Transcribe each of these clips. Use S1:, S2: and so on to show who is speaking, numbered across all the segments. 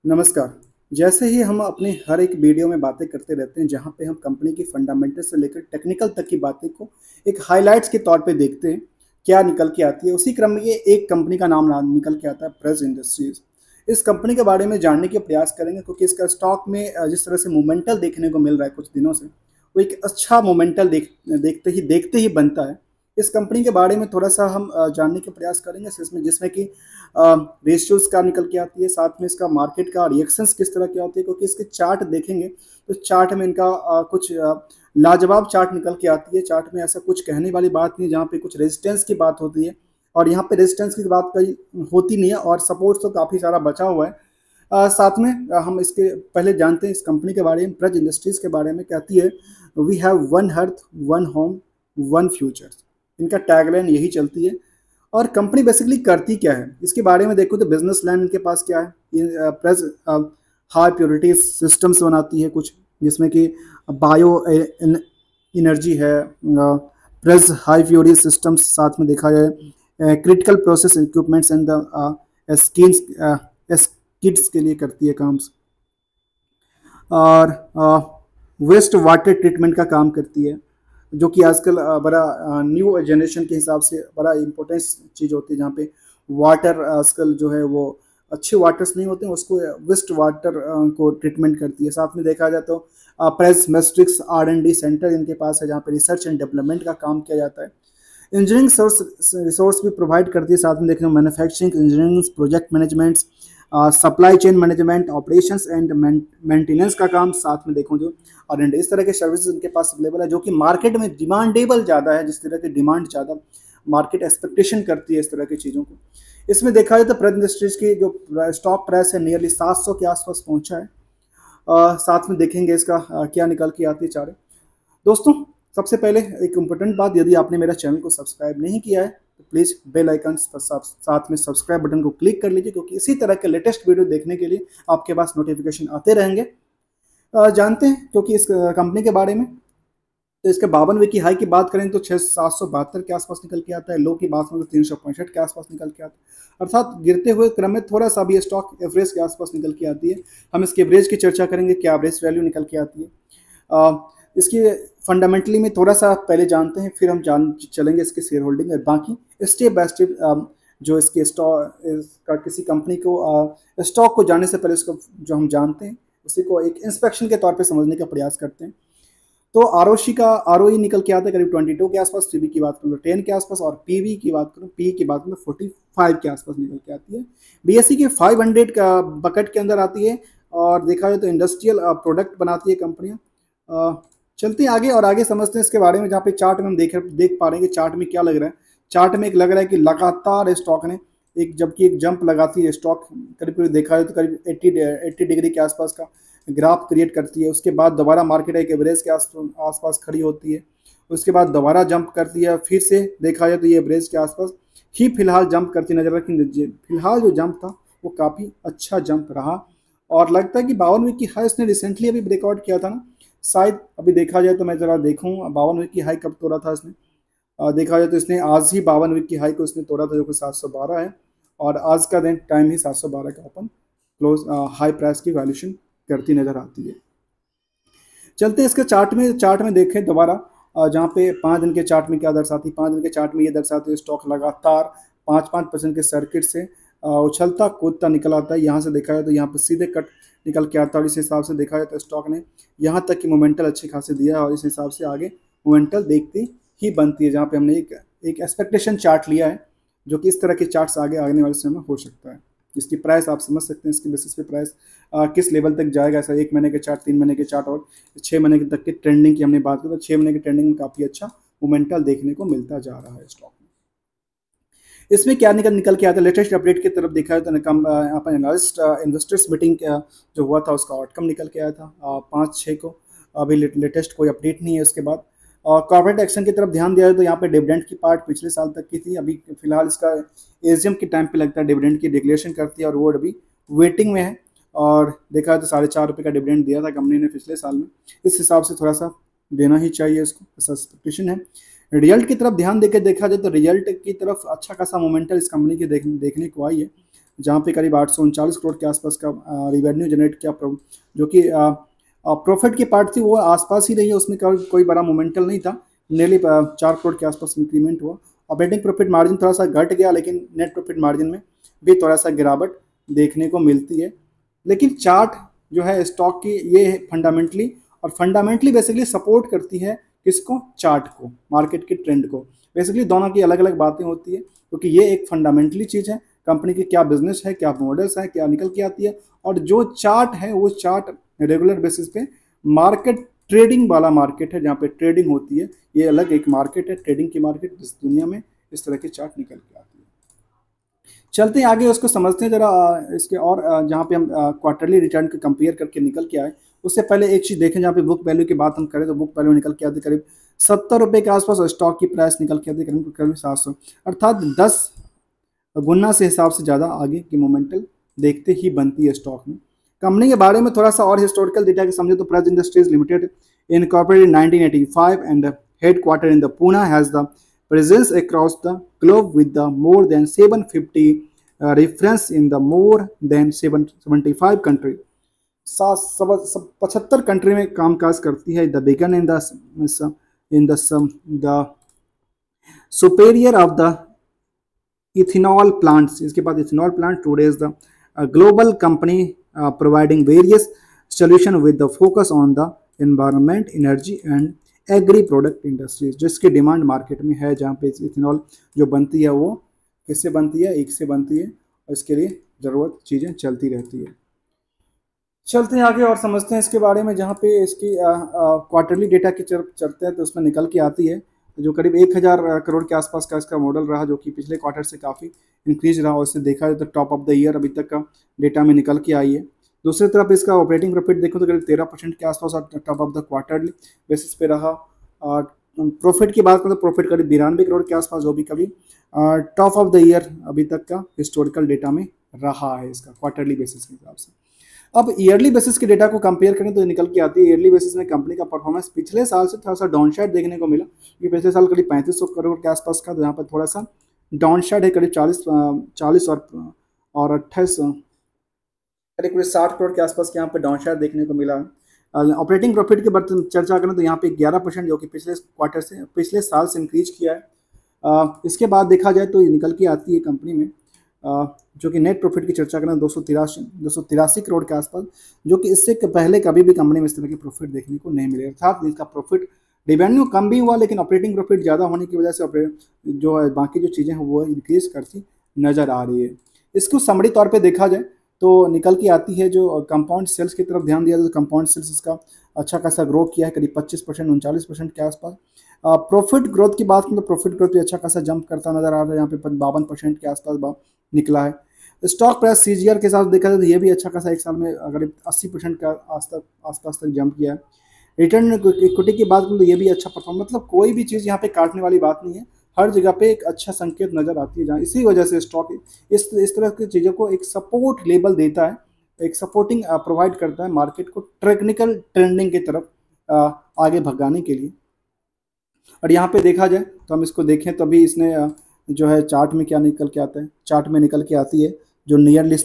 S1: नमस्कार। जैसे ही हम अपने हर एक वीडियो में बातें करते रहते हैं, जहाँ पे हम कंपनी की फंडामेंटल से लेकर टेक्निकल तक की बातें को एक हाइलाइट्स के तौर पे देखते हैं, क्या निकल के आती है। उसी क्रम में ये एक कंपनी का नाम निकल के आता है, प्रेस इंडस्ट्रीज़। इस कंपनी के बारे में जानने के प्रयास करेंगे, क्योंकि इसका स्टॉक में जिस तरह से मोमेंटल देखने को मिल रहा है कुछ दिनों से, वो एक अच्छा मोमेंटल देखते ही बनता है। इस कंपनी के बारे में थोड़ा-सा हम जानने के प्रयास करेंगे, जिसमें कि रेशियोज़ क्या निकल के आती है, साथ में इसका मार्केट का रिएक्शंस किस तरह के होते हैं, क्योंकि इसके चार्ट देखेंगे तो चार्ट में इनका कुछ लाजवाब चार्ट निकल के आती है। चार्ट में ऐसा कुछ कहने वाली बात नहीं है, जहाँ पे कुछ रेजिस्टेंस की बात होती है और यहाँ पे रेजिस्टेंस की बात कहीं होती नहीं है और सपोर्ट तो काफ़ी सारा बचा हुआ है। साथ में हम इसके पहले जानते हैं इस कंपनी के बारे में। प्रज इंडस्ट्रीज़ के बारे में कहती है, we have one earth, one home, one future. इनका टैगलाइन यही चलती है। और कंपनी बेसिकली करती क्या है, इसके बारे में देखो तो बिजनेस लाइन इनके पास क्या है। ये प्रेस हाई प्योरिटी सिस्टम्स बनाती है कुछ, जिसमें कि बायो एनर्जी है, प्रेस हाई प्योरिटी सिस्टम्स, साथ में देखा जाए critical process equipments and the skins kids के लिए करती है काम। और वेस्ट वाटर ट्रीटमेंट का काम करती है, जो कि आजकल बड़ा न्यू जनरेशन के हिसाब से बड़ा इम्पोर्टेंस चीज़ होती है, जहाँ पे वाटर आजकल जो है वो अच्छे वाटर्स नहीं होते हैं, उसको वेस्ट वाटर को ट्रीटमेंट करती है। साथ में देखा जाए तो प्रेस मैट्रिक्स R&D सेंटर इनके पास है, जहाँ पे रिसर्च एंड डेवलपमेंट का काम किया जाता है। इंजीनियरिंग रिसोर्स भी प्रोवाइड करती है। साथ में देखने में manufacturing engineering, project management, supply chain management, operations and maintenance का काम, साथ में देखो जो R&D, इस तरह के सर्विसेज उनके पास अवेलेबल है, जो कि मार्केट में डिमांडेबल ज़्यादा है। जिस तरह की डिमांड ज़्यादा, मार्केट एक्सपेक्टेशन करती है इस तरह की चीज़ों को। इसमें देखा जाए तो प्रेस इंडस्ट्रीज की जो स्टॉक प्राइस है नियरली 700 के आसपास पहुंचा है। साथ में देखेंगे इसका क्या निकल के आती है चार्ट। दोस्तों, सबसे पहले एक इम्पोर्टेंट बात, यदि आपने मेरा चैनल को सब्सक्राइब नहीं किया है तो प्लीज़ बेल आइकन साथ में सब्सक्राइब बटन को क्लिक कर लीजिए, क्योंकि इसी तरह के लेटेस्ट वीडियो देखने के लिए आपके पास नोटिफिकेशन आते रहेंगे। जानते हैं क्योंकि इस कंपनी के बारे में, तो इसके 52 की हाई की बात करें तो 772 के आसपास निकल के आता है। लो की बात करें तो 365 के आसपास निकल के आता है। अर्थात गिरते हुए क्रम में थोड़ा सा भी स्टॉक एवरेज के आसपास निकल के आती है। हम इसके एवरेज की चर्चा करेंगे, क्या एवरेज वैल्यू निकल के आती है। इसकी फंडामेंटली में थोड़ा सा पहले जानते हैं, फिर हम जान चलेंगे इसके शेयर होल्डिंग और बाकी स्टेप बाय स्टेप। जो इसके स्टॉक किसी कंपनी को स्टॉक को जानने से पहले उसको जो हम जानते हैं उसी को एक इंस्पेक्शन के तौर पे समझने का प्रयास करते हैं। तो आरओई निकल के आता है करीब 22 के आसपास, सीबी की बात करूँ तो 10 के आसपास, और पीवी की बात करूँ, पी की बात करूँ तो 45 के आसपास निकल के आती है। बीएससी के 500 का बकेट के अंदर आती है। और देखा जाए तो इंडस्ट्रियल प्रोडक्ट बनाती है कंपनियाँ। चलते हैं आगे और आगे समझते हैं इसके बारे में, जहाँ पे चार्ट में हम देख पा रहे हैं कि चार्ट में क्या लग रहा है। चार्ट में एक लग रहा है कि लगातार स्टॉक ने जबकि एक जंप लगाती है स्टॉक, करीब करीब देखा जाए तो करीब 80 डिग्री के आसपास का ग्राफ क्रिएट करती है। उसके बाद दोबारा मार्केट एक एवरेज के आसपास खड़ी होती है। उसके बाद दोबारा जंप करती है, फिर से देखा जाए तो ये एवरेज के आसपास ही फिलहाल जंप करती नजर रखी। फिलहाल जो जंप था वो काफ़ी अच्छा जंप रहा, और लगता है कि 52 की हाई इसने रिसेंटली अभी ब्रेकआउट किया था ना, शायद। अभी देखा जाए तो मैं ज़रा देखूँ 52 की हाई कब तोड़ा था इसने। देखा जाए तो इसने आज ही 52 की हाई को इसने तोड़ा था, जो कि 712 है। और आज का दिन टाइम ही 712 का ओपन क्लोज हाई प्राइस की वैल्यूशन करती नजर आती है। चलते हैं इसके चार्ट में देखें दोबारा, जहाँ पे 5 दिन के चार्ट में क्या दर्शाती है। 5 दिन के चार्ट में ये दर्शाती है स्टॉक लगातार 5% के सर्किट से उछलता कूदता निकल आता है। यहाँ से देखा जाए तो यहाँ पे सीधे कट निकल के आता है, और इस हिसाब से देखा जाए तो स्टॉक ने यहाँ तक की मोमेंटल अच्छी खासी दिया है, और इस हिसाब से आगे मोमेंटल देखती ही बनती है। जहाँ पे हमने एक एक्सपेक्टेशन चार्ट लिया है, जो कि इस तरह के चार्ट्स आगे आने वाले समय में हो सकता है। इसकी प्राइस आप समझ सकते हैं, इसकी बेसिस पे प्राइस किस लेवल तक जाएगा। ऐसा 1 महीने के चार्ट, 3 महीने के चार्ट और 6 महीने तक की ट्रेंडिंग की हमने बात की, तो 6 महीने की ट्रेंडिंग में काफ़ी अच्छा मोमेंटल देखने को मिलता जा रहा है स्टॉक में। इसमें क्या निकल के आता है, लेटेस्ट अपडेट की तरफ देखा है तो यहाँ पर इन्वेस्टर्स मीटिंग जो हुआ था उसका आउटकम निकल के आया था 5/6 को। अभी लेटेस्ट कोई अपडेट नहीं है उसके बाद। और कॉर्पोरेट एक्शन की तरफ ध्यान दिया जाए तो यहाँ पे डिविडेंड की पार्ट पिछले साल तक की थी, अभी फिलहाल इसका एजीएम के टाइम पे लगता है डिविडेंड की डिक्लेरेशन करती है, और वो अभी वेटिंग में है। और देखा है तो ₹4.5 का डिविडेंड दिया था कंपनी ने पिछले साल में, इस हिसाब से थोड़ा सा देना ही चाहिए इसको, ऐसा एक्सपेक्टेशन है। रिजल्ट की तरफ ध्यान देकर देखा जाए तो रिजल्ट की तरफ अच्छा खासा मोमेंटल इस कंपनी के देखने को आई है, जहाँ पे करीब 839 करोड़ के आसपास का रिवेन्यू जनरेट किया, जो कि प्रॉफिट की पार्ट थी वो आसपास ही रही है, उसमें कोई बड़ा मोमेंटल नहीं था, नियरली 4 करोड़ के आसपास इंक्रीमेंट हुआ। ऑपरेटिंग प्रॉफिट मार्जिन थोड़ा सा घट गया, लेकिन नेट प्रॉफिट मार्जिन में भी थोड़ा सा गिरावट देखने को मिलती है। लेकिन चार्ट जो है स्टॉक की ये फंडामेंटली और फंडामेंटली बेसिकली सपोर्ट करती है किसको, चार्ट को, मार्केट के ट्रेंड को। बेसिकली दोनों की अलग अलग बातें होती है, क्योंकि ये एक फंडामेंटली चीज़ है, कंपनी की क्या बिजनेस है, क्या मॉडल्स है, क्या निकल के आती है, और जो चार्ट है वो चार्ट रेगुलर बेसिस पे मार्केट ट्रेडिंग वाला मार्केट है, जहाँ पे ट्रेडिंग होती है। ये अलग एक मार्केट है, ट्रेडिंग की मार्केट, जिस दुनिया में इस तरह के चार्ट निकल के आती है। चलते हैं आगे, उसको समझते हैं जरा इसके, और जहाँ पे हम क्वार्टरली रिटर्न के कंपेयर करके निकल के आए, उससे पहले एक चीज़ देखें, जहाँ पे बुक वैल्यू की बात हम करें तो बुक वैल्यू निकल के आती करीब 70 रुपये के आसपास, और स्टॉक की प्राइस निकल के आती करीब 700, अर्थात 10 गुना से हिसाब से ज़्यादा आगे की मोमेंटल देखते ही बनती है स्टॉक में। कंपनी के बारे में थोड़ा सा और हिस्टोरिकल डेटा के समझे तो Praj industries limited incorporated in 1985 and headquarter in the Poona has the presence across the globe with the more than 750 reference in the more than 775 country। 75 country में कामकाज करती है। The began in the superior of the ethanol plants, इसके बाद ethanol plant today is the global company providing various solution with the focus on the environment, energy and agri product industries, जिसकी demand market में है, जहाँ पे ethanol जो बनती है वो किससे बनती है, ईख से बनती है, और इसके लिए ज़रूरत चीज़ें चलती रहती है। चलते हैं आगे और समझते हैं इसके बारे में, जहाँ पे इसकी क्वार्टरली डेटा की चलते हैं तो उसमें निकल के आती है जो करीब 1000 करोड़ के आसपास का इसका मॉडल रहा, जो कि पिछले क्वार्टर से काफ़ी इंक्रीज रहा, और इससे देखा जाए तो टॉप ऑफ द ईयर अभी तक का डेटा में निकल के आई है। दूसरी तरफ इसका ऑपरेटिंग प्रॉफिट देखो तो करीब 13% के आसपास top of the quarterly basis पे रहा। प्रॉफिट की बात करें तो प्रॉफिट करीब 92 करोड़ के आसपास, जो भी कभी टॉप ऑफ द ईयर अभी तक का हिस्टोरिकल डेटा में रहा है इसका क्वार्टरली बेसिस के हिसाब से। अब ईयरली बेसिस के डेटा को कंपेयर करें तो निकल के आती है ईयरली बेसिस में कंपनी का परफॉर्मेंस पिछले साल से थोड़ा सा डाउन साइड देखने को मिला, क्योंकि पिछले साल करीब 3500 करोड़ के आसपास का, तो यहाँ पर थोड़ा सा डाउन साइड है, करीब 40 और 28 करीब 60 करोड़ के आसपास के यहाँ पे डाउन साइड देखने को मिला। ऑपरेटिंग प्रॉफिट की बात चर्चा करें तो यहाँ पे 11% जो कि पिछले साल से इंक्रीज किया है। इसके बाद देखा जाए तो ये निकल के आती है कंपनी में जो कि नेट प्रॉफिट की चर्चा करें 283 करोड़ के आसपास, जो कि इससे पहले कभी भी कंपनी में इस तरह की प्रॉफिट देखने को नहीं मिले। अर्थात इसका प्रॉफिट रेवेन्यू कम भी हुआ, लेकिन ऑपरेटिंग प्रॉफिट ज़्यादा होने की वजह से जो है बाकी जो चीज़ें हैं वो इंक्रीज करती नज़र आ रही है। इसको समरी तौर पर देखा जाए तो निकल के आती है, जो कंपाउंड सेल्स की तरफ ध्यान दिया जाए तो कंपाउंड सेल्स इसका अच्छा खासा ग्रो किया है, करीब 25% 39% के आसपास। प्रॉफिट ग्रोथ की बात करें तो प्रॉफिट ग्रोथ भी अच्छा खासा जंप करता नजर आ रहा है, यहाँ पे 52% के आसपास निकला है। स्टॉक प्राइस CGR के साथ देखा जाए तो ये भी अच्छा खासा एक साल में करीब 80% का आसपास तक जंप किया है। रिटर्न इक्विटी की बात करें तो ये भी अच्छा परफॉर्म, मतलब कोई भी चीज़ यहाँ पे काटने वाली बात नहीं है, हर जगह पे एक अच्छा संकेत नज़र आती है, जहाँ इसी वजह से स्टॉक इस तरह की चीज़ों को एक सपोर्ट लेबल देता है, एक सपोर्टिंग प्रोवाइड करता है मार्केट को टेक्निकल ट्रेंडिंग की तरफ आगे भगाने के लिए। और यहाँ पे देखा जाए तो हम इसको देखें तो अभी इसने जो है चार्ट में क्या निकल के आता है, चार्ट में निकल के आती है जो नियरली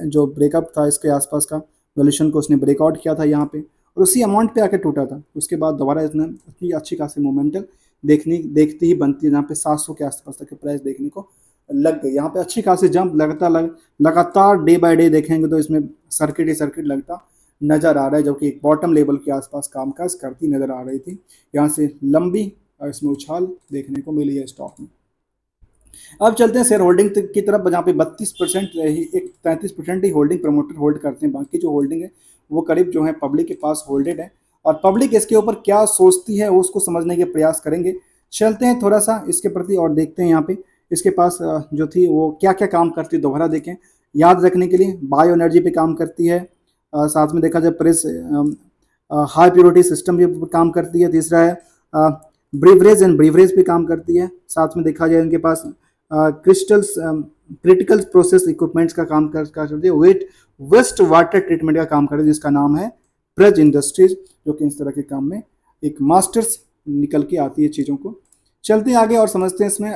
S1: जो ब्रेकअप था इसके आसपास का वैल्यूएशन को उसने ब्रेकआउट किया था यहाँ पे, और उसी अमाउंट पे आके टूटा था। उसके बाद दोबारा इसने इतनी अच्छी खासी मोमेंटल देखती ही बनती है, जहाँ पे 700 के आसपास तक के प्राइस देखने को लग गई। यहाँ पे अच्छी खासी जंप लगातार डे बाय डे देखेंगे तो इसमें सर्किट ही सर्किट लगता नज़र आ रहा है, जो कि एक बॉटम लेवल के आसपास कामकाज करती नज़र आ रही थी। यहाँ से लंबी इसमें उछाल देखने को मिली है स्टॉक में। अब चलते हैं शेयर होल्डिंग की तरफ, जहाँ पे 32% एक 33% ही होल्डिंग प्रमोटर होल्ड करते हैं, बाकी जो होल्डिंग है वो करीब जो है पब्लिक के पास होल्डेड है, और पब्लिक इसके ऊपर क्या सोचती है उसको समझने के प्रयास करेंगे। चलते हैं थोड़ा सा इसके प्रति और देखते हैं यहाँ पे इसके पास जो थी वो क्या क्या काम करती है, दोबारा देखें याद रखने के लिए। बायो एनर्जी पे काम करती है, साथ में देखा जाए प्रेस हाई प्योरिटी सिस्टम पे काम करती है, तीसरा है ब्रीवरेज एंड ब्रीवरेज पे काम करती है, साथ में देखा जाए उनके पास क्रिटिकल प्रोसेस इक्विपमेंट्स का काम करती है, वेस्ट वाटर ट्रीटमेंट का काम करती है, जिसका नाम है प्रज इंडस्ट्रीज, जो कि इस तरह के काम में एक मास्टर्स निकल के आती है चीज़ों को। चलते हैं आगे और समझते हैं इसमें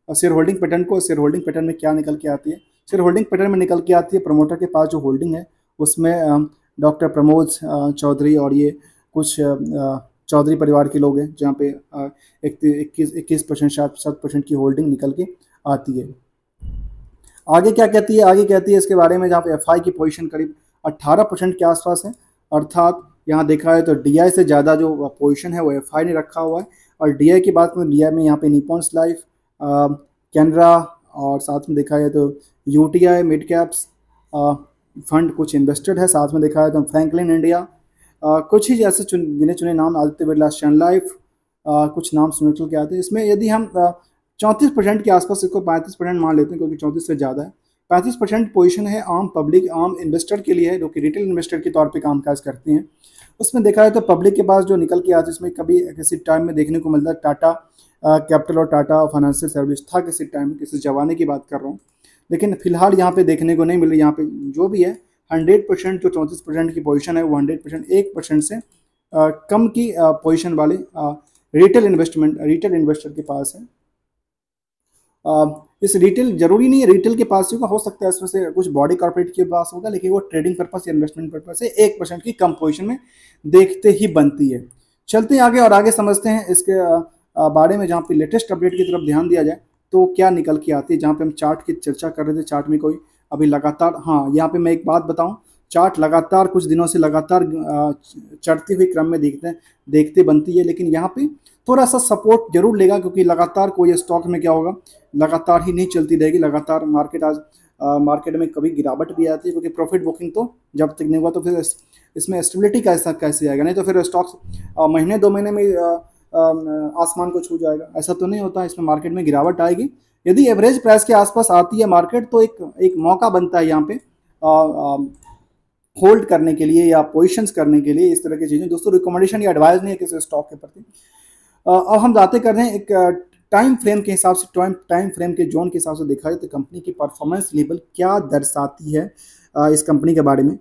S1: शेयर होल्डिंग पैटर्न को। शेयर होल्डिंग पैटर्न में क्या निकल के आती है, शेयर होल्डिंग पैटर्न में निकल के आती है। प्रमोटर के पास जो होल्डिंग है उसमें डॉक्टर प्रमोद चौधरी और ये कुछ चौधरी परिवार के लोग हैं, जहाँ पे 21% 7% की होल्डिंग निकल के आती है। आगे क्या कहती है, आगे कहती है इसके बारे में, जहाँ पे एफआई की पोजीशन करीब 18% के आसपास है, अर्थात यहाँ देखा है तो डीआई से ज़्यादा जो पोजीशन है वो एफआई ने रखा हुआ है। और डीआई की बात करें, डीआई में यहाँ पे निपॉन्स लाइफ, कैनरा और साथ में देखा है तो यूटीआई मिड कैप्स फंड कुछ इन्वेस्टेड है। साथ में देखा है तो फ्रैंकलिन इंडिया, कुछ ही ऐसे गिने चुने नाम, आदित्य बिरला सन लाइफ, कुछ नाम सुनने के आते हैं। इसमें यदि हम 34% के आसपास, इसको 35% मान लेते हैं क्योंकि 34 से ज़्यादा है, 35% पोजीशन है आम पब्लिक, आम इन्वेस्टर के लिए है, जो कि रिटेल इन्वेस्टर के तौर पे कामकाज करते हैं। उसमें देखा है तो पब्लिक के पास जो निकल के आते हैं, इसमें कभी किसी टाइम में देखने को मिलता है टाटा कैपिटल और टाटा फाइनेंशियल सर्विस था किसी टाइम में, किसी जमाने की बात कर रहा हूँ, लेकिन फिलहाल यहाँ पे देखने को नहीं मिल रही। यहाँ पे जो भी है 100% जो 34% की पोजीशन है वो 100% 1% से कम की पोजीशन वाले रिटेल इन्वेस्टर के पास है। इस रिटेल जरूरी नहीं है रिटेल के पास होगा, हो सकता है इसमें से कुछ बॉडी कॉर्पोरेट के पास होगा, लेकिन वो ट्रेडिंग पर्पस या इन्वेस्टमेंट पर्पस से 1% की कम पोजीशन में देखते ही बनती है। चलते हैं आगे और आगे समझते हैं इसके बारे में, जहाँ पे लेटेस्ट अपडेट की तरफ ध्यान दिया जाए तो क्या निकल के आती है। जहाँ पे हम चार्ट की चर्चा कर रहे थे, चार्ट में कोई अभी लगातार, हाँ यहाँ पे मैं एक बात बताऊँ, चार्ट लगातार कुछ दिनों से लगातार चढ़ते हुए क्रम में देखते बनती है, लेकिन यहाँ पे थोड़ा सा सपोर्ट जरूर लेगा, क्योंकि लगातार कोई स्टॉक में क्या होगा, लगातार ही नहीं चलती रहेगी। लगातार मार्केट में कभी गिरावट भी आती है, क्योंकि प्रॉफिट बुकिंग तो जब तक नहीं हुआ तो फिर इसमें स्टेबिलिटी कैसे आएगा, नहीं तो फिर स्टॉक्स महीने 2 महीने में आसमान को छू जाएगा, ऐसा तो नहीं होता। इसमें मार्केट में गिरावट आएगी, यदि एवरेज प्राइस के आसपास आती है मार्केट तो एक मौका बनता है यहाँ पे होल्ड करने के लिए या पोजीशंस करने के लिए। इस तरह की चीज़ें दोस्तों रिकमेंडेशन या एडवाइस नहीं है किसी स्टॉक के प्रति। अब हम बातें कर रहे हैं एक टाइम फ्रेम के हिसाब से, टाइम फ्रेम के जोन के हिसाब से देखा जाए तो कंपनी की परफॉर्मेंस लेवल क्या दर्शाती है इस कंपनी के बारे में।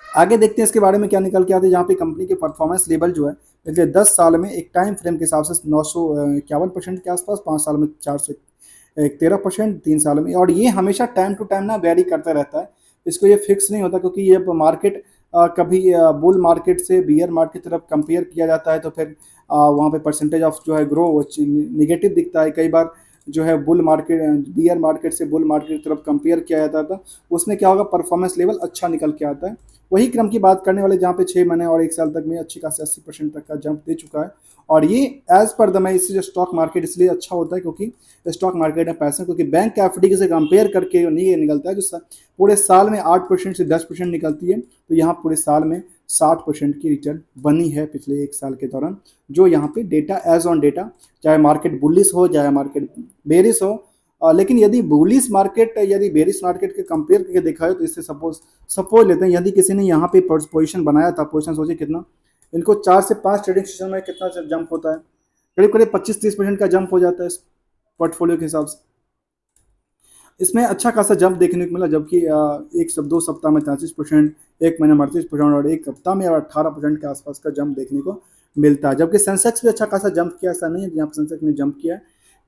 S1: आगे देखते हैं इसके बारे में क्या निकल के आते हैं, जहाँ पे कंपनी के परफॉर्मेंस लेवल जो है पिछले 10 साल में एक टाइम फ्रेम के हिसाब से 951% के आसपास, 5 साल में 413%, 3 साल में, और ये हमेशा टाइम टू टाइम ना वेरी करता रहता है। इसको ये फिक्स नहीं होता, क्योंकि ये मार्केट कभी बुल मार्केट से बियर मार्केट की तरफ कंपेयर किया जाता है तो फिर वहाँ पे परसेंटेज ऑफ जो है ग्रो निगेटिव दिखता है। कई बार जो है बियर मार्केट से बुल मार्केट की तरफ कंपेयर किया जाता था, उसमें क्या होगा, परफॉर्मेंस लेवल अच्छा निकल के आता है। वही क्रम की बात करने वाले, जहाँ पे 6 महीने और 1 साल तक में अच्छी खासी 80% तक का जंप दे चुका है। और ये एज पर द मैं इससे जो स्टॉक मार्केट इसलिए अच्छा होता है क्योंकि स्टॉक मार्केट में पैसे, क्योंकि बैंक एफडी से कंपेयर करके नहीं निकलता है, जो पूरे साल में 8% से 10% निकलती है, तो यहाँ पूरे साल में 60% की रिटर्न बनी है पिछले 1 साल के दौरान, जो यहाँ पे डेटा एज ऑन डेटा, चाहे मार्केट बुलिश हो चाहे मार्केट बेरिश हो। लेकिन यदि बुलिश मार्केट यदि बेरिश मार्केट के कंपेयर करके देखा है तो इससे सपोज लेते हैं, यदि किसी ने यहाँ पे पोजीशन बनाया था, पोजीशन सोचिए कितना, इनको 4 से 5 ट्रेडिंग सेशन में कितना जंप होता है, करीब करीब 25-30% का जंप हो जाता है इस पोर्टफोलियो के हिसाब से। इसमें अच्छा खासा जंप देखने को मिला, जबकि 2 सप्ताह में 33%, 1 महीने में 38% और 1 हफ्ता में 18% के आसपास का जंप देखने को मिलता है। जबकि सेंसेक्स भी अच्छा खासा जंप किया, ऐसा नहीं है यहाँ पर सेंसेक्स ने जंप किया है।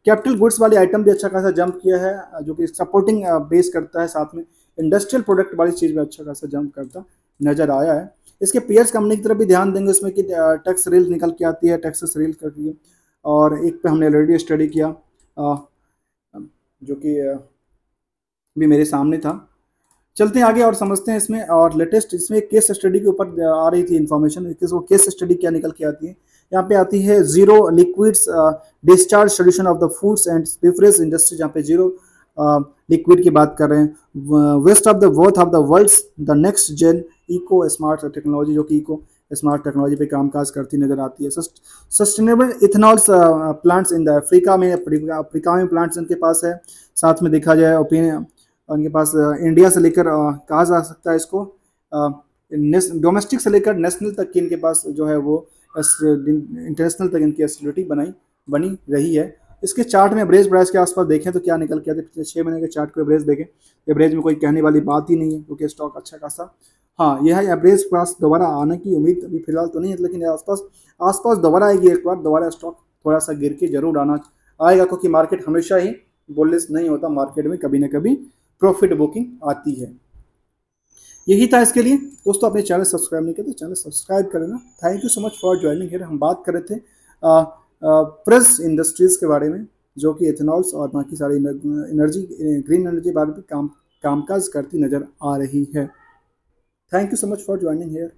S1: कैपिटल गुड्स वाली आइटम भी अच्छा खासा जंप किया है, जो कि सपोर्टिंग बेस करता है, साथ में इंडस्ट्रियल प्रोडक्ट वाली चीज़ भी अच्छा खासा जंप करता नजर आया है। इसके पीयर्स कंपनी की तरफ भी ध्यान देंगे, उसमें कि टैक्स रेल निकल के आती है, टैक्सेस रेल करती है, और एक पे हमने ऑलरेडी स्टडी किया जो कि भी मेरे सामने था। चलते हैं आगे और समझते हैं इसमें, और लेटेस्ट इसमें केस स्टडी के ऊपर आ रही थी इन्फॉर्मेशन, वो केस स्टडी क्या निकल के आती है। यहाँ पे आती है zero liquids discharge solution of the foods and beverage industry, जहाँ पे जीरो लिक्विड की बात कर रहे हैं। Waste of the worth of the worlds the next gen eco smart technology, जो कि इको स्मार्ट टेक्नोलॉजी पे कामकाज करती नजर आती है। Sustainable इथेनॉल्स plants in the Africa में प्लांट्स इनके पास है। साथ में देखा जाए ओपिनियन उनके पास इंडिया से लेकर कहा जा सकता है इसको डोमेस्टिक से लेकर नेशनल तक की इनके पास जो है वो इंटरनेशनल तक इनकी एसिलिटी बनी रही है। इसके चार्ट में एवरेज प्राइस के आसपास देखें तो क्या निकल के आते, पिछले 6 महीने के चार्ट को एवरेज देखें, एवरेज में कोई कहने वाली बात ही नहीं है, क्योंकि स्टॉक अच्छा खासा, हाँ यह है एवरेज प्राइस दोबारा आने की उम्मीद अभी फिलहाल तो नहीं है, लेकिन आसपास दोबारा आएगी, एक बार दोबारा स्टॉक थोड़ा सा गिर के जरूर आएगा, क्योंकि मार्केट हमेशा ही बुलिश नहीं होता, मार्केट में कभी ना कभी प्रॉफिट बुकिंग आती है। यही था इसके लिए। दोस्तों अपने चैनल सब्सक्राइब नहीं किया तो चैनल सब्सक्राइब कर लेना। Thank you so much for joining here. हम बात कर रहे थे प्रेस इंडस्ट्रीज़ के बारे में, जो कि एथेनॉल्स और बाकी सारी एनर्जी, ग्रीन एनर्जी बारे में कामकाज करती नज़र आ रही है। Thank you so much for joining here.